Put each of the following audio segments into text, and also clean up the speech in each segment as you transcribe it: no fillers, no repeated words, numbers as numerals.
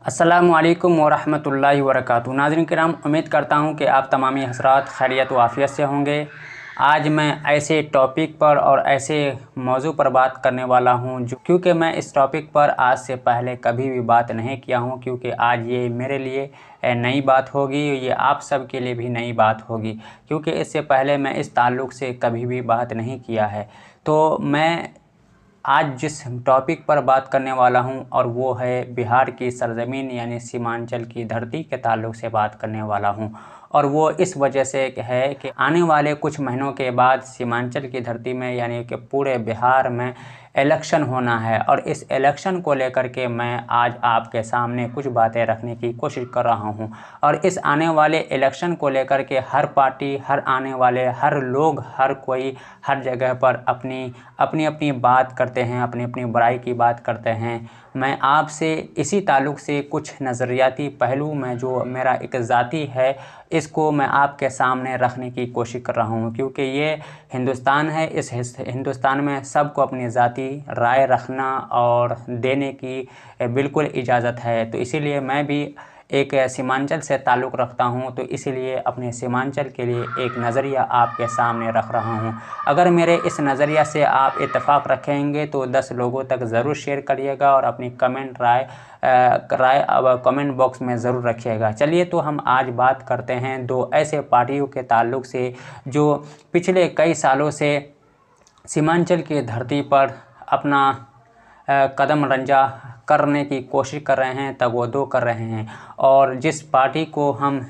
अस्सलामुअलैकुम वरहमतुल्लाहि वबरकातुहू। नाज़रीन किराम, उम्मीद करता हूँ कि आप तमामी हज़रात खैरियत व आफ़ियत से होंगे। आज मैं ऐसे टॉपिक पर और ऐसे मौजू पर बात करने वाला हूँ क्योंकि मैं इस टॉपिक पर आज से पहले कभी भी बात नहीं किया हूँ, क्योंकि आज ये मेरे लिए नई बात होगी, ये आप सब के लिए भी नई बात होगी, क्योंकि इससे पहले मैं इस ताल्लुक़ से कभी भी बात नहीं किया है। तो मैं आज जिस टॉपिक पर बात करने वाला हूं और वो है बिहार की सरज़मीन यानी सीमांचल की धरती के ताल्लुक़ से बात करने वाला हूं। और वो इस वजह से है कि आने वाले कुछ महीनों के बाद सीमांचल की धरती में यानी कि पूरे बिहार में इलेक्शन होना है, और इस इलेक्शन को लेकर के मैं आज आपके सामने कुछ बातें रखने की कोशिश कर रहा हूं। और इस आने वाले इलेक्शन को लेकर के हर पार्टी, हर आने वाले हर लोग, हर कोई हर जगह पर अपनी अपनी बात करते हैं, अपनी अपनी बुराई की बात करते हैं। मैं आपसे इसी ताल्लुक़ से कुछ नज़रियाती पहलू में जो मेरा एक ज़ाती है, इसको मैं आपके सामने रखने की कोशिश कर रहा हूँ, क्योंकि ये हिंदुस्तान है। इस हिंदुस्तान में सबको अपनी ज़ाती राय रखना और देने की बिल्कुल इजाज़त है। तो इसीलिए मैं भी एक सीमांचल से ताल्लुक़ रखता हूं, तो इसीलिए अपने सीमांचल के लिए एक नज़रिया आपके सामने रख रहा हूं। अगर मेरे इस नज़रिया से आप इत्तेफाक रखेंगे तो 10 लोगों तक ज़रूर शेयर करिएगा और अपनी राय अब कमेंट बॉक्स में ज़रूर रखिएगा। चलिए, तो हम आज बात करते हैं दो ऐसे पार्टियों के ताल्लुक़ से जो पिछले कई सालों से सीमांचल की धरती पर अपना कदम रंजा करने की कोशिश कर रहे हैं, तगोदो कर रहे हैं। और जिस पार्टी को हम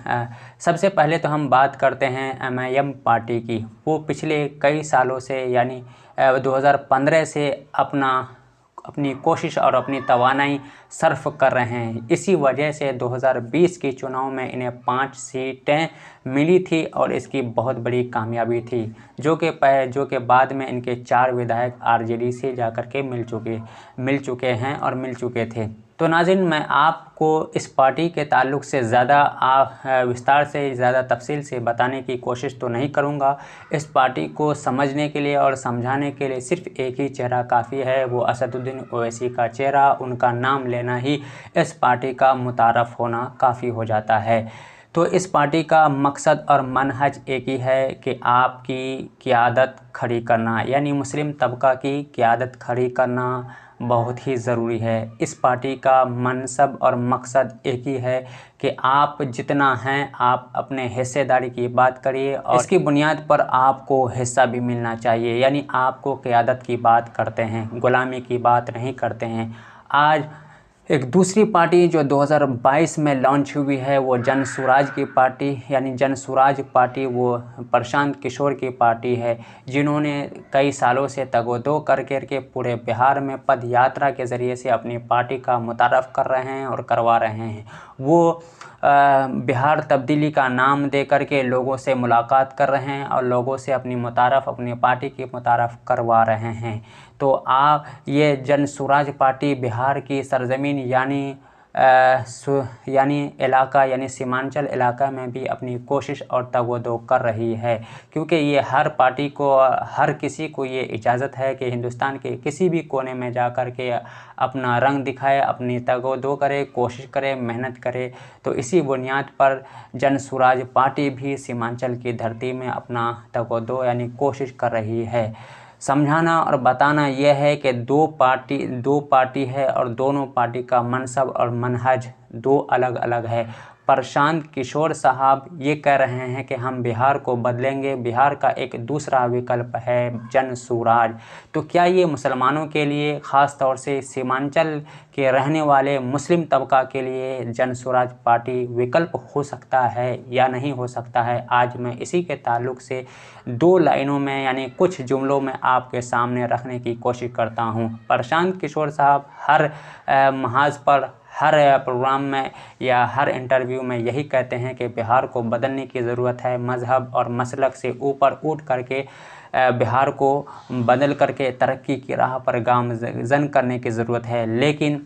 सबसे पहले तो हम बात करते हैं एमआईएम पार्टी की। वो पिछले कई सालों से यानी 2015 से अपनी कोशिश और अपनी तवानाई सर्फ कर रहे हैं। इसी वजह से 2020 के चुनाव में इन्हें 5 सीटें मिली थी और इसकी बहुत बड़ी कामयाबी थी, जो कि बाद में इनके 4 विधायक आरजेडी से जाकर के मिल चुके हैं और मिल चुके थे। तो नाज़रीन, मैं आपको इस पार्टी के ताल्लुक़ से ज़्यादा विस्तार से, ज़्यादा तफसील से बताने की कोशिश तो नहीं करूँगा। इस पार्टी को समझने के लिए और समझाने के लिए सिर्फ़ एक ही चेहरा काफ़ी है, वो असदुद्दीन ओवैसी का चेहरा। उनका नाम लेना ही इस पार्टी का मुतारफ़ होना काफ़ी हो जाता है। तो इस पार्टी का मकसद और मनहज एक ही है कि आपकी क़यादत खड़ी करना, यानी मुस्लिम तबका की क़यादत खड़ी करना बहुत ही ज़रूरी है। इस पार्टी का मनसब और मकसद एक ही है कि आप जितना हैं आप अपने हिस्सेदारी की बात करिए, और इसकी बुनियाद पर आपको हिस्सा भी मिलना चाहिए। यानी आपको क़यादत की बात करते हैं, ग़ुलामी की बात नहीं करते हैं। आज एक दूसरी पार्टी जो 2022 में लॉन्च हुई है, वो जन स्वराज की पार्टी, यानी जन स्वराज पार्टी वो प्रशांत किशोर की पार्टी है, जिन्होंने कई सालों से तगोदो करके पूरे बिहार में पद यात्रा के ज़रिए से अपनी पार्टी का मुतारफ़ कर रहे हैं और करवा रहे हैं। वो बिहार तब्दीली का नाम दे करके लोगों से मुलाकात कर रहे हैं और लोगों से अपनी पार्टी की मुतारफ़ करवा रहे हैं। तो ये जन स्वराज पार्टी बिहार की सरज़मीन यानी इलाका यानी सीमांचल इलाका में भी अपनी कोशिश और तगोदो कर रही है, क्योंकि ये हर पार्टी को, हर किसी को ये इजाज़त है कि हिंदुस्तान के किसी भी कोने में जा कर के अपना रंग दिखाए, अपनी तगोदो करे, कोशिश करे, मेहनत करे। तो इसी बुनियाद पर जन स्वराज पार्टी भी सीमांचल की धरती में अपना तगोदो यानी कोशिश कर रही है। समझाना और बताना यह है कि दो पार्टी है और दोनों पार्टी का मनसब और मनहज दो अलग अलग है। प्रशांत किशोर साहब ये कह रहे हैं कि हम बिहार को बदलेंगे, बिहार का एक दूसरा विकल्प है जन स्वराज। तो क्या ये मुसलमानों के लिए, ख़ास तौर से सीमांचल के रहने वाले मुस्लिम तबका के लिए जन स्वराज पार्टी विकल्प हो सकता है या नहीं हो सकता है? आज मैं इसी के ताल्लुक़ से 2 लाइनों में यानी कुछ जुमलों में आपके सामने रखने की कोशिश करता हूँ। प्रशांत किशोर साहब हर महाज पर, हर प्रोग्राम में या हर इंटरव्यू में यही कहते हैं कि बिहार को बदलने की ज़रूरत है, मज़हब और मसलक से ऊपर उठ करके बिहार को बदल करके तरक्की की राह पर गामज़न करने की ज़रूरत है। लेकिन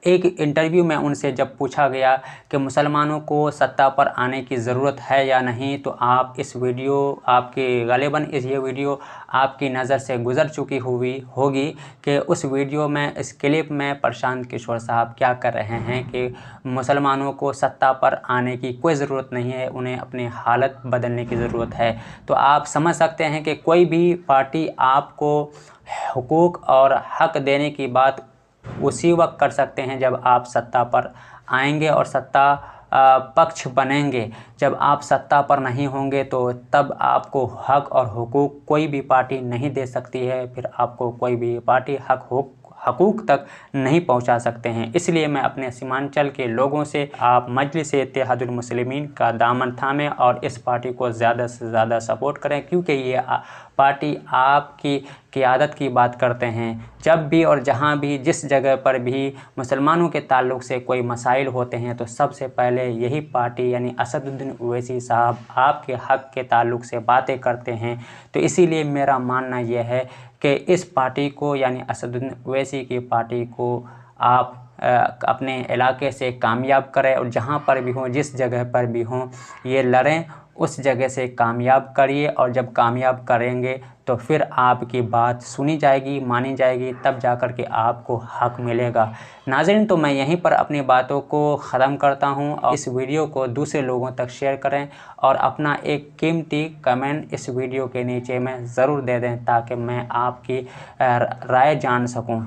एक इंटरव्यू में उनसे जब पूछा गया कि मुसलमानों को सत्ता पर आने की ज़रूरत है या नहीं, तो आप इस वीडियो आपके गालिबन ये वीडियो आपकी नज़र से गुज़र चुकी होगी कि उस वीडियो में, इस क्लिप में प्रशांत किशोर साहब क्या कर रहे हैं कि मुसलमानों को सत्ता पर आने की कोई ज़रूरत नहीं है, उन्हें अपनी हालत बदलने की ज़रूरत है। तो आप समझ सकते हैं कि कोई भी पार्टी आपको हुकूक और हक देने की बात उसी वक्त कर सकते हैं जब आप सत्ता पर आएंगे और सत्ता पक्ष बनेंगे। जब आप सत्ता पर नहीं होंगे तो तब आपको हक और हुकूक कोई भी पार्टी नहीं दे सकती है, फिर आपको कोई भी पार्टी हकूक़ तक नहीं पहुंचा सकते हैं। इसलिए मैं अपने सीमांचल के लोगों से आप मजलिस इत्तेहादुल मुस्लिमीन का दामन थामें और इस पार्टी को ज़्यादा से ज़्यादा सपोर्ट करें, क्योंकि ये पार्टी आपकी क़ियादत की बात करते हैं। जब भी और जहां भी जिस जगह पर भी मुसलमानों के ताल्लुक़ से कोई मसाइल होते हैं तो सबसे पहले यही पार्टी यानी असदुद्दीन ओवैसी साहब आपके हक़ के ताल्लुक़ से बातें करते हैं। तो इसीलिए मेरा मानना यह है कि इस पार्टी को यानी असदुद्दीन ओवैसी की पार्टी को आप अपने इलाके से कामयाब करें और जहां पर भी हों, जिस जगह पर भी हों, ये लड़ें, उस जगह से कामयाब करिए। और जब कामयाब करेंगे तो फिर आपकी बात सुनी जाएगी, मानी जाएगी, तब जाकर के आपको हक मिलेगा। नाज़रीन, तो मैं यहीं पर अपनी बातों को ख़त्म करता हूं और इस वीडियो को दूसरे लोगों तक शेयर करें और अपना एक कीमती कमेंट इस वीडियो के नीचे में ज़रूर दे दें ताकि मैं आपकी राय जान सकूं।